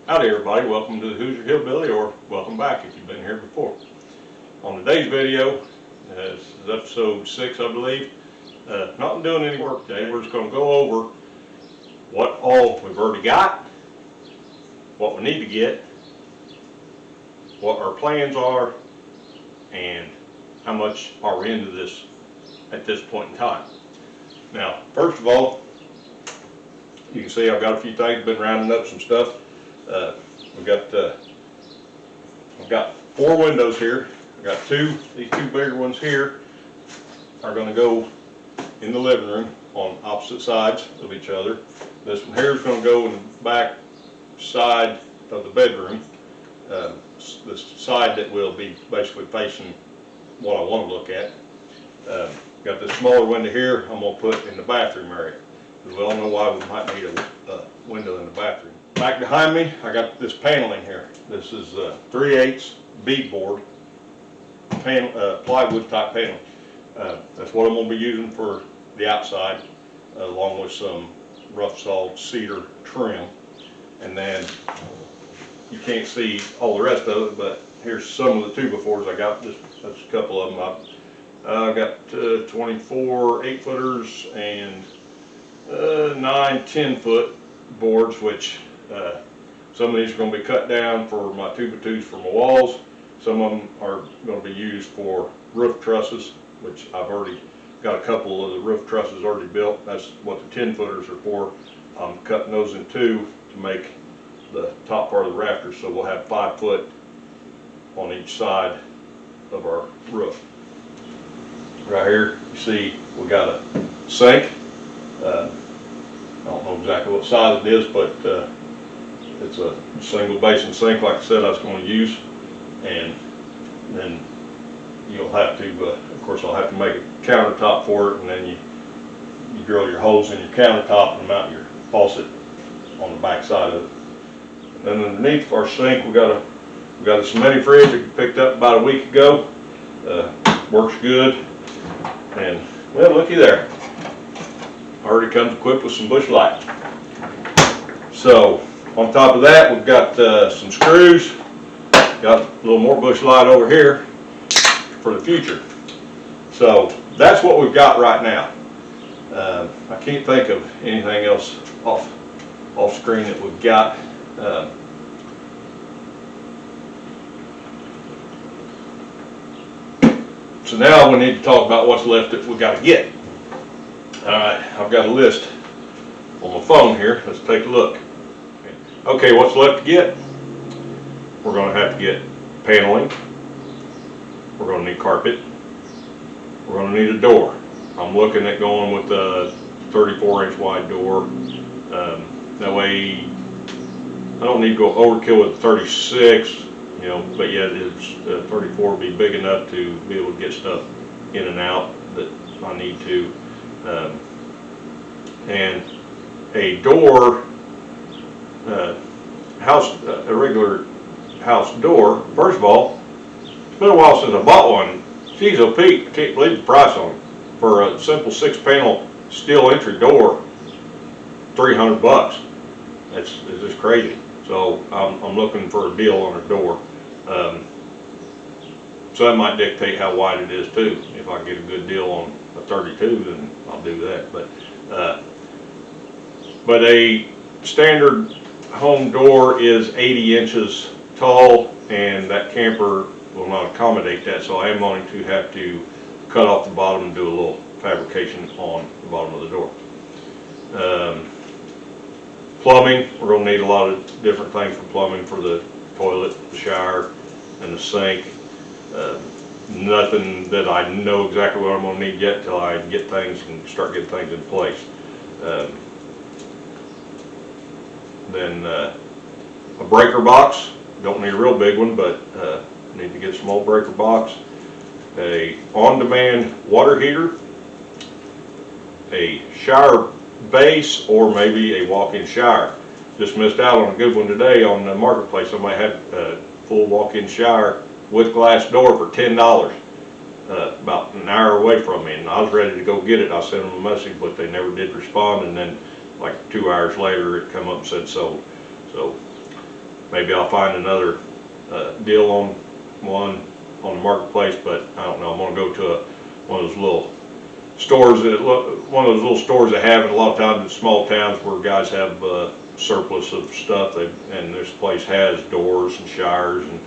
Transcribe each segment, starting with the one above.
Howdy everybody, welcome to the Hoosier Hillbilly, or welcome back if you've been here before. On today's video, this is episode 6 I believe, not doing any work today. We're just going to go over what all we've already got, what we need to get, what our plans are, and how much are we into this at this point in time. Now, first of all, you can see I've got a few things, been rounding up some stuff. I've got 4 windows here. I've got these two bigger ones here are going to go in the living room on opposite sides of each other. This one here is going to go in the back side of the bedroom, the side that will be basically facing what I want to look at. Got this smaller window here I'm going to put in the bathroom area, because we all know why we might need a window in the bathroom. Back behind me, I got this paneling here. This is 3/8 beadboard plywood type paneling. That's what I'm going to be using for the outside, along with some rough sawed cedar trim. And then you can't see all the rest of it, but here's some of the 2x4s I got. That's a couple of them. I've got 24 8-footers and 9 10-foot boards, which some of these are going to be cut down for my 2x2s for my walls. Some of them are going to be used for roof trusses, which I've already got a couple of the roof trusses already built. That's what the 10-footers are for. I'm cutting those in 2 to make the top part of the rafters, so we'll have 5 foot on each side of our roof. Right here, you see we got a sink. I don't know exactly what size it is, but it's a single basin sink, like I said, I was going to use. And then you'll have to, of course, I'll have to make a countertop for it, and then you drill your holes in your countertop and mount your faucet on the back side of it. And then underneath our sink, we got a cement fridge that we picked up about a week ago. Works good, and well, looky there. Already comes equipped with some Busch Light. So on top of that, we've got some screws. Got a little more Busch Light over here for the future. So that's what we've got right now. I can't think of anything else off screen that we've got. So now we need to talk about what's left that we got to get. Alright, I've got a list on my phone here. Let's take a look. Okay, what's left to get? We're going to have to get paneling. We're going to need carpet. We're going to need a door. I'm looking at going with a 34-inch wide door. That way I don't need to go overkill with 36, but yet it's 34 would be big enough to be able to get stuff in and out that I need to. And a door, a regular house door. First of all, it's been a while since I bought one. Geez, oh Pete, I can't believe the price on it. For a simple 6-panel steel entry door, $300. It's just crazy. So I'm looking for a deal on a door. So that might dictate how wide it is too. If I get a good deal on a 32, then I'll do that. But a standard home door is 80 inches tall, and that camper will not accommodate that. So I am going to have to cut off the bottom and do a little fabrication on the bottom of the door. Plumbing, we're going to need a lot of different things for plumbing, for the toilet, the shower, and the sink. Nothing that I know exactly what I'm going to need yet until I get things and start getting things in place. Then a breaker box. Don't need a real big one, but need to get a small breaker box. A on-demand water heater. A shower base, or maybe a walk-in shower. Just missed out on a good one today on the marketplace. Somebody had a full walk-in shower with glass door for $10, about an hour away from me, and I was ready to go get it. I sent them a message, but they never did respond, and then like 2 hours later it come up and said sold. So maybe I'll find another deal on one on the marketplace, but I don't know. I'm gonna go to one of those little stores they have in a lot of times in small towns where guys have surplus of stuff. And this place has doors and showers and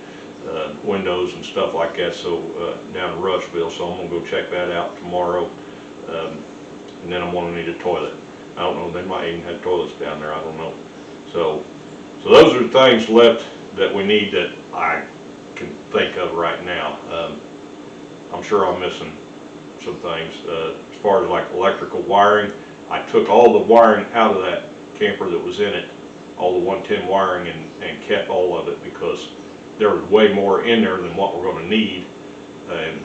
windows and stuff like that. So down in Rushville, so I'm gonna go check that out tomorrow. And then I'm gonna need a toilet. I don't know. They might even have toilets down there. I don't know. So those are the things left that we need that I can think of right now. I'm sure I'm missing some things. As far as like electrical wiring, I took all the wiring out of that camper that was in it, all the 110 wiring, and kept all of it because there was way more in there than what we're going to need. And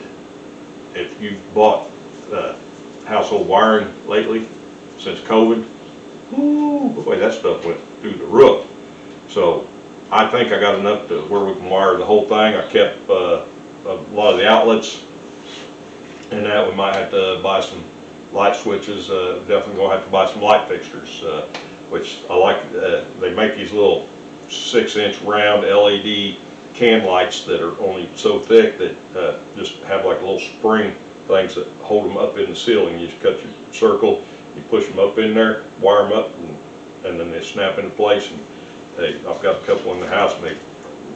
if you've bought household wiring lately since COVID, ooh, boy, that stuff went through the roof. So I think I got enough to where we can wire the whole thing. I kept a lot of the outlets and that. We might have to buy some light switches. Definitely gonna have to buy some light fixtures, which I like. They make these little 6-inch round LED can lights that are only so thick that just have like little spring things that hold them up in the ceiling. You just cut your circle, you push them up in there, wire them up, and then they snap into place. And I've got a couple in the house, and they're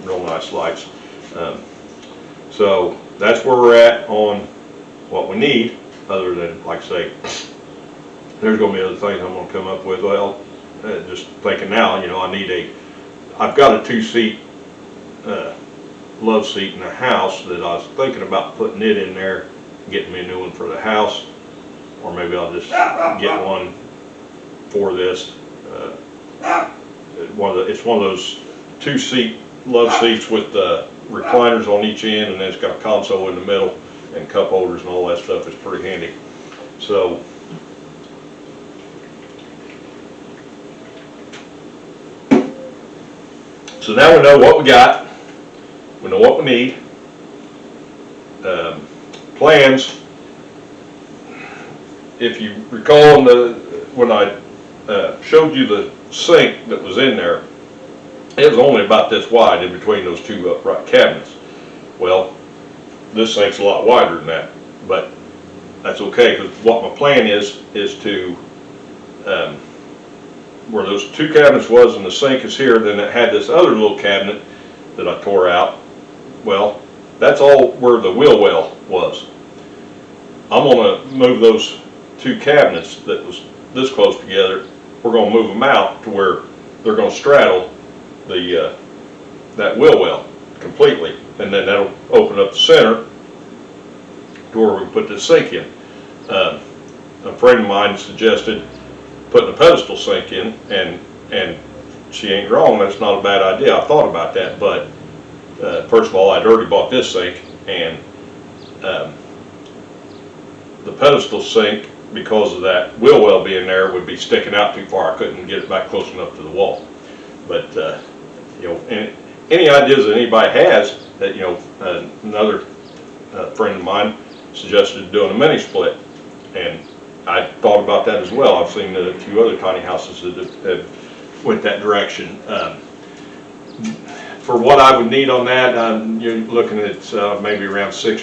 real nice lights. So that's where we're at on what we need, other than, like I say, there's going to be other things I'm going to come up with. Well, just thinking now, you know, I've got a 2-seat love seat in the house that I was thinking about putting it in there, getting me a new one for the house, or maybe I'll just get one for this. It's one of those 2-seat love seats with recliners on each end, and then it's got a console in the middle and cup holders and all that stuff. It's pretty handy. So now we know what we got. We know what we need. Plans. If you recall, when I showed you the sink that was in there, it was only about this wide in between those two upright cabinets. Well, this sink's a lot wider than that, but that's okay, because what my plan is to where those two cabinets was and the sink is here, then it had this other little cabinet that I tore out. Well, that's all where the wheel well was. I'm going to move those two cabinets that was this close together. We're going to move them out to where they're going to straddle the that wheel well completely, and then that'll open up the center to where we can put this sink in. A friend of mine suggested putting a pedestal sink in, and she ain't wrong. That's not a bad idea. I thought about that, but first of all, I'd already bought this sink, and the pedestal sink, because of that wheel well being there, would be sticking out too far. I couldn't get it back close enough to the wall. But you know, any ideas that anybody has, that, you know, another friend of mine suggested doing a mini split, and I thought about that as well. I've seen a few other tiny houses that have went that direction. For what I would need on that, you're looking at maybe around $600 or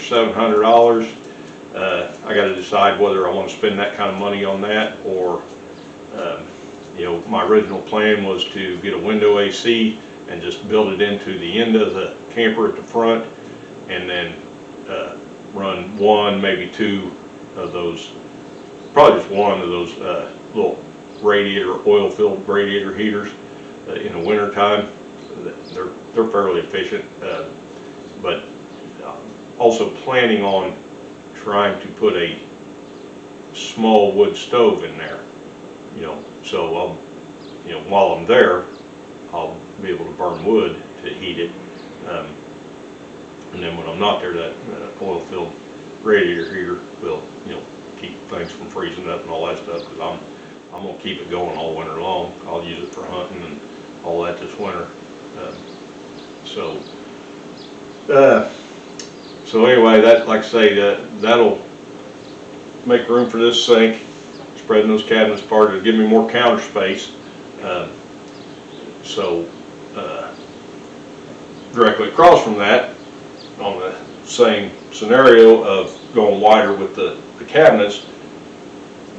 $700. I got to decide whether I want to spend that kind of money on that, or you know, my original plan was to get a window AC and just build it into the end of the camper at the front, and then run one, maybe two of those, probably just one of those little oil-filled radiator heaters in the winter time. They're fairly efficient, but also planning on trying to put a small wood stove in there, you know, so you know, while I'm there, I'll be able to burn wood to heat it, and then when I'm not there, that oil-filled radiator heater will, you know, keep things from freezing up and all that stuff, because I'm gonna keep it going all winter long. I'll use it for hunting and all that this winter. So anyway, that, like I say, that'll make room for this sink. Spreading those cabinets apart to give me more counter space. directly across from that, on the same scenario of going wider with the cabinets,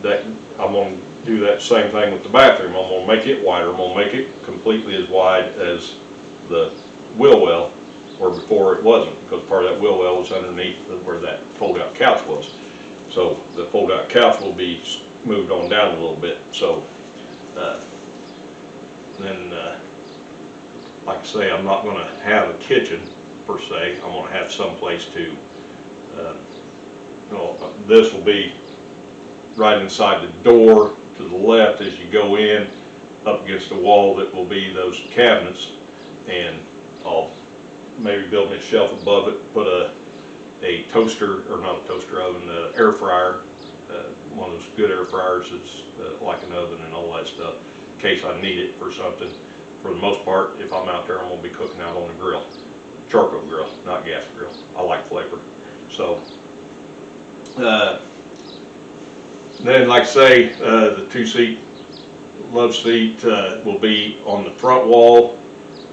that I'm going to do that same thing with the bathroom. I'm going to make it wider. I'm going to make it completely as wide as the wheel well, where before it wasn't, because part of that wheel well was underneath where that fold-out couch was. So the fold-out couch will be moved on down a little bit. So like I say, I'm not going to have a kitchen per se. I'm going to have some place to, this will be right inside the door to the left as you go in, up against the wall that will be those cabinets, and I'll maybe build me a shelf above it, put a toaster, or not a toaster oven, air fryer, one of those good air fryers that's like an oven and all that stuff, in case I need it for something. For the most part, if I'm out there, I'm going to be cooking out on the grill, charcoal grill, not gas grill. I like flavor. So then, like I say, the 2-seat love seat will be on the front wall.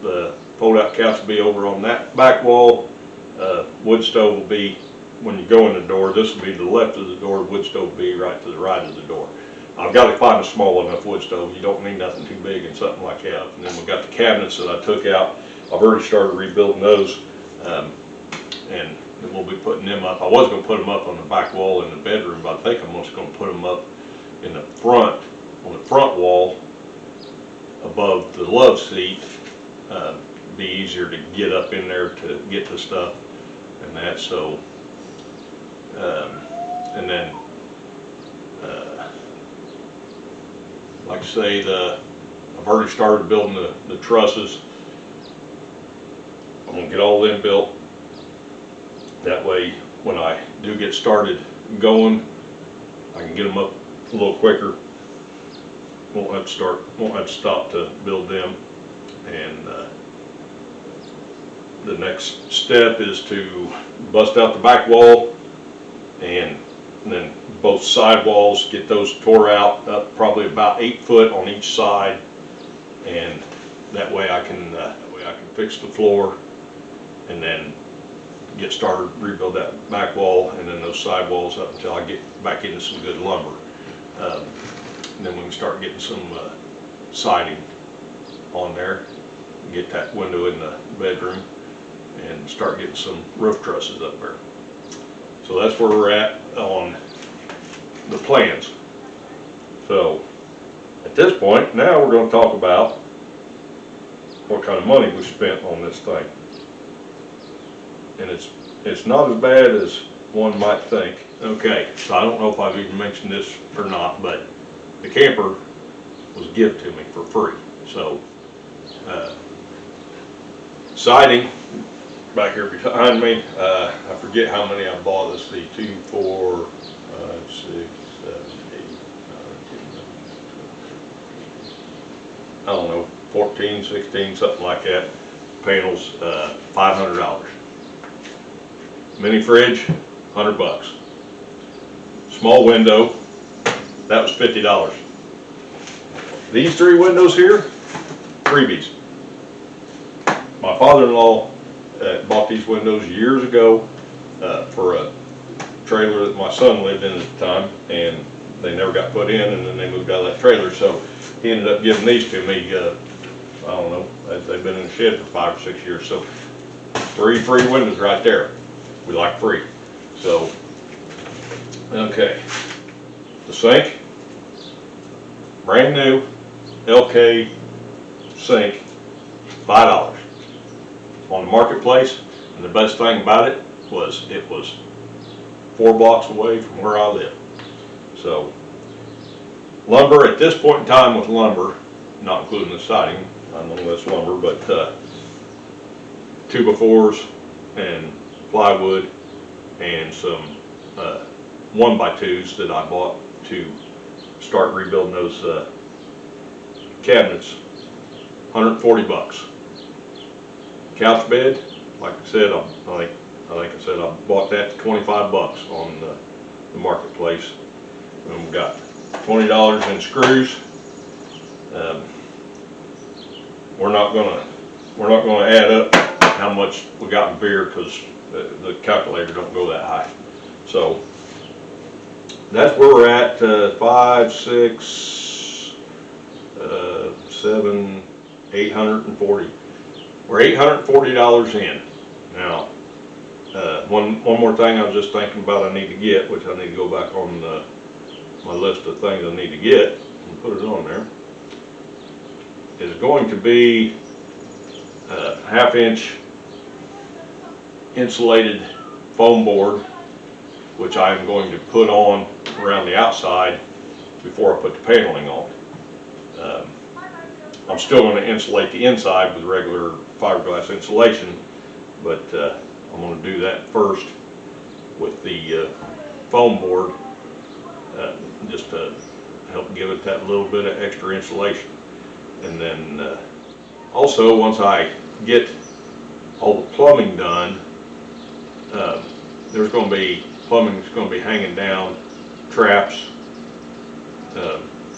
The fold-out couch will be over on that back wall. Wood stove will be, when you go in the door, this will be to the left of the door, wood stove will be right to the right of the door. I've got to find a small enough wood stove. You don't need nothing too big and something like that. And then we've got the cabinets that I took out. I've already started rebuilding those, and we'll be putting them up. I was going to put them up on the back wall in the bedroom, but I think I'm just going to put them up in the front, on the front wall above the love seat. Be easier to get up in there to get the stuff and that. So and then like I say, I've already started building the trusses. I'm gonna get all them built. That way, when I do get started going, I can get them up a little quicker. Won't have to stop to build them. And the next step is to bust out the back wall, and then both side walls, get those tore out, up probably about 8 foot on each side, and that way I can fix the floor, and then get started, rebuild that back wall, and then those side walls up until I get back into some good lumber. And then we can start getting some siding on there, get that window in the bedroom, and start getting some roof trusses up there. So that's where we're at on the plans. So at this point, now we're going to talk about what kind of money we spent on this thing. And it's not as bad as one might think. Okay, so I don't know if I've even mentioned this or not, but the camper was given to me for free. So siding back here behind me, I forget how many I bought. Let's see, 2, 4, 5, 6, 7, 8, 9, 10, I don't know, 14, 16, something like that. Panels, $500. Mini fridge, $100. Small window, that was $50. These 3 windows here, freebies. My father-in-law bought these windows years ago for a trailer that my son lived in at the time, and they never got put in, and then they moved out of that trailer. So he ended up giving these to me. I don't know, they've been in the shed for 5 or 6 years. So 3 free windows right there. We like free. So, okay, the sink, brand new LK sink, $5 on the marketplace. And the best thing about it was 4 blocks away from where I live. So lumber at this point in time with lumber, not including the siding, I don't know that's lumber, but 2x4s and plywood and some 1x2s that I bought to start rebuilding those cabinets, $140. Couch bed, like I said, I think I said I bought that for $25 on the marketplace. And we got $20 in screws. We're not gonna add up how much we got in beer, because the calculator don't go that high. So that's where we're at. 5, 6, 7, 840. We're $840 in. Now, one more thing I was just thinking about I need to get, which I need to go back on my list of things I need to get and put it on there, is going to be a 1/2-inch insulated foam board, which I'm going to put on around the outside before I put the paneling on. I'm still going to insulate the inside with regular fiberglass insulation, but I'm going to do that first with the foam board, just to help give it that little bit of extra insulation. And then also, once I get all the plumbing done, there's going to be plumbing's going to be hanging down traps.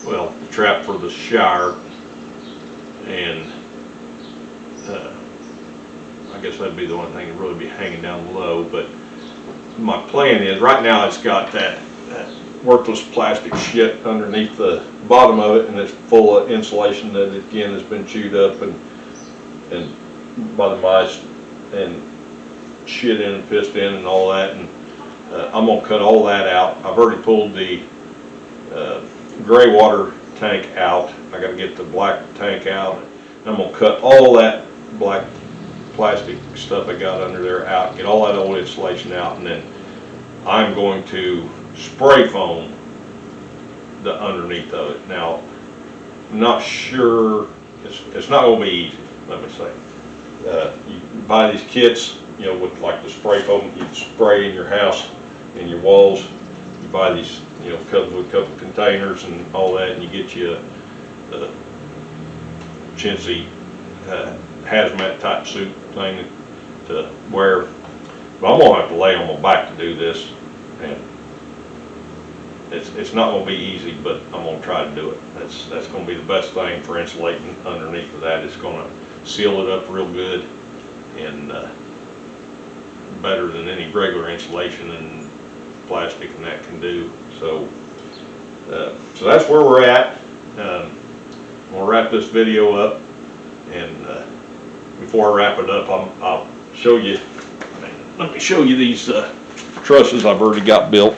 Well, the trap for the shower, and I guess that'd be the only thing that really be hanging down below. But my plan is, right now it's got that worthless plastic shit underneath the bottom of it, and it's full of insulation that again has been chewed up and by the mice and shit in and pissed in and all that. And I'm gonna cut all that out. I've already pulled the gray water tank out. I got to get the black tank out. I'm gonna cut all that black plastic stuff I got under there out, get all that old insulation out, and then I'm going to spray foam the underneath of it. Now, I'm not sure, it's not going to be easy, let me say. You buy these kits, you know, with like the spray foam you spray in your house, in your walls. You buy these, you know, comes with a couple containers and all that, and you get you a chintzy hazmat type suit thing to wear. But I'm gonna have to lay on my back to do this, and it's not gonna be easy, but I'm gonna try to do it. That's gonna be the best thing for insulating underneath of that. It's gonna seal it up real good, and better than any regular insulation and plastic and that can do. So that's where we're at. I'm gonna wrap this video up, and before I wrap it up, I'll show you. Let me show you these trusses I've already got built.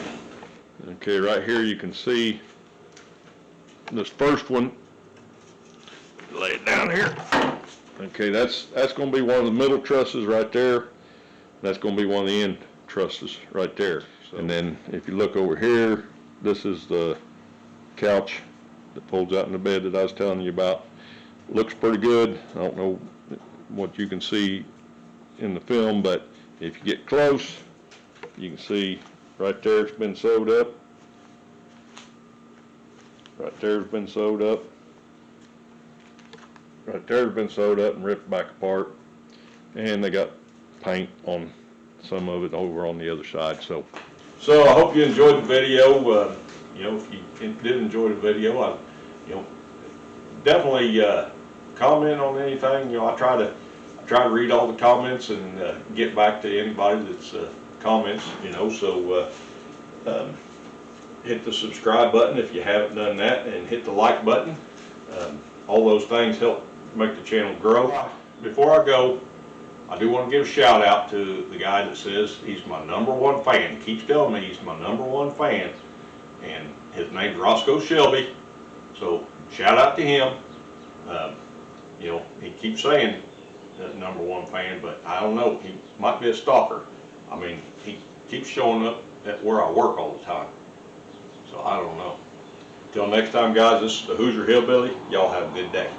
Okay, right here you can see this first one. Lay it down here. Okay, that's going to be one of the middle trusses right there. That's going to be one of the end trusses right there. So, and then if you look over here, this is the couch that folds out in the bed that I was telling you about. Looks pretty good. I don't know what you can see in the film, but if you get close, you can see right there it's been sewed up. Right there's been sewed up. Right there's been sewed up and ripped back apart. And they got paint on some of it over on the other side. So I hope you enjoyed the video. You know, if you did enjoy the video, definitely comment on anything. You know, I try to read all the comments and get back to anybody that's comments. You know, so hit the subscribe button if you haven't done that, and hit the like button. All those things help make the channel grow. Before I go, I do want to give a shout out to the guy that says he's my #1 fan. He keeps telling me he's my #1 fan, and his name's Roscoe Shelby. So shout out to him. You know, he keeps saying #1 fan, but I don't know. He might be a stalker. I mean, he keeps showing up at where I work all the time. So I don't know. Till next time, guys, this is the Hoosier Hillbilly. Y'all have a good day.